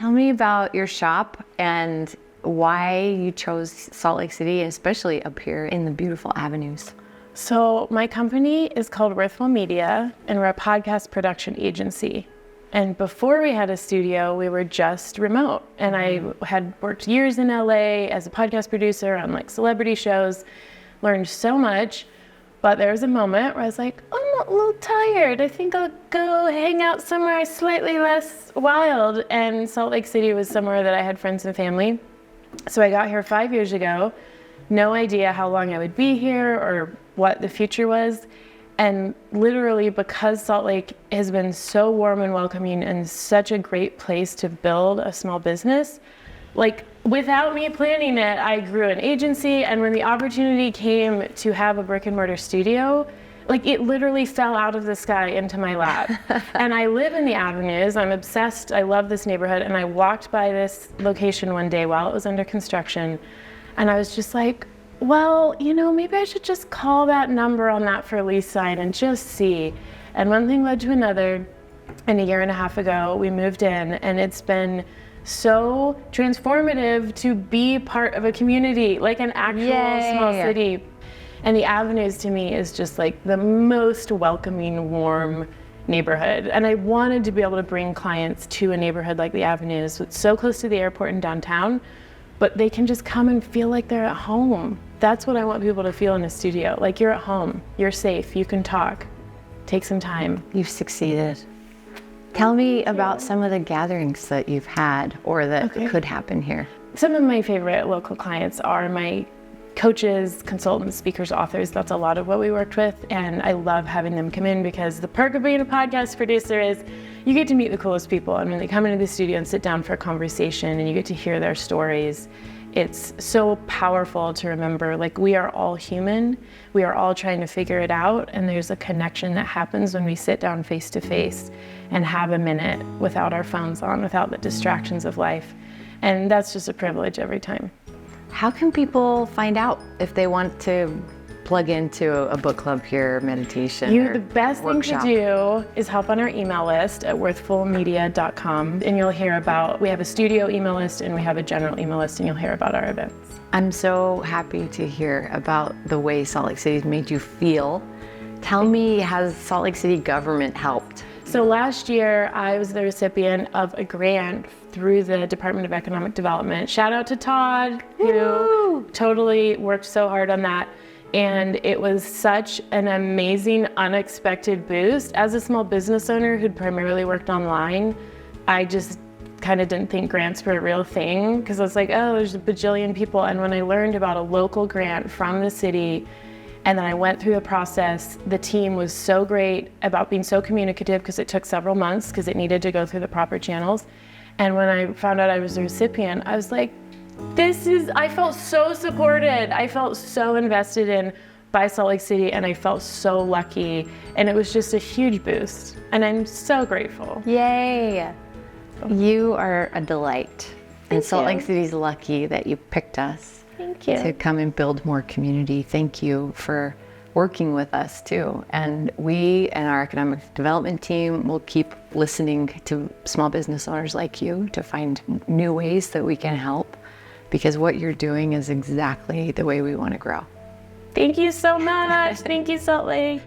Tell me about your shop and why you chose Salt Lake City, especially up here in the beautiful avenues. So my company is called Worthfull Media, and we're a podcast production agency. And before we had a studio, we were just remote. And I had worked years in LA as a podcast producer on like celebrity shows, learned so much. But there was a moment where I was like, I'm a little tired. I think I'll go hang out somewhere slightly less wild. And Salt Lake City was somewhere that I had friends and family. So I got here 5 years ago, no idea how long I would be here or what the future was. And literally, because Salt Lake has been so warm and welcoming and such a great place to build a small business, like without me planning it, I grew an agency. And when the opportunity came to have a brick and mortar studio, like it literally fell out of the sky into my lap. And I live in the avenues. I'm obsessed. I love this neighborhood. And I walked by this location one day while it was under construction. And I was just like, well, you know, maybe I should just call that number on that for lease sign and just see. And one thing led to another. And a year and a half ago, we moved in, and it's been so transformative to be part of a community, like an actual small city. And the avenues to me is just like the most welcoming, warm neighborhood. And I wanted to be able to bring clients to a neighborhood like the avenues. It's so close to the airport and downtown, but they can just come and feel like they're at home. That's what I want people to feel in a studio. Like you're at home, you're safe, you can talk, take some time. You've succeeded. Tell me about some of the gatherings that you've had or that could happen here. Some of my favorite local clients are my coaches, consultants, speakers, authors. That's a lot of what we worked with. And I love having them come in because the perk of being a podcast producer is you get to meet the coolest people. And when they come into the studio and sit down for a conversation and you get to hear their stories, it's so powerful to remember, like, we are all human. We are all trying to figure it out. And there's a connection that happens when we sit down face to face and have a minute without our phones on, without the distractions of life. And that's just a privilege every time. How can people find out if they want to plug into a book club here, meditation, or the best workshop? thing to do is hop on our email list at worthfullmedia.com, and you'll hear about, we have a studio email list and we have a general email list, and you'll hear about our events. I'm so happy to hear about the way Salt Lake City's made you feel. Tell me, has Salt Lake City government helped? So last year, I was the recipient of a grant through the Department of Economic Development. Shout out to Todd, who totally worked so hard on that. And it was such an amazing, unexpected boost. As a small business owner who'd primarily worked online, I just kind of didn't think grants were a real thing because I was like, oh, there's a bajillion people. And when I learned about a local grant from the city, and then I went through the process, the team was so great about being so communicative because it took several months because it needed to go through the proper channels. And when I found out I was the recipient, I was like, I felt so supported. I felt so invested in by Salt Lake City, and I felt so lucky. And it was just a huge boost. And I'm so grateful. Yay. You are a delight. And Salt Lake City's lucky that you picked us. Thank you. To come and build more community. Thank you for working with us too. And we and our economic development team will keep listening to small business owners like you to find new ways that we can help, because what you're doing is exactly the way we want to grow. Thank you so much. Thank you, Salt Lake.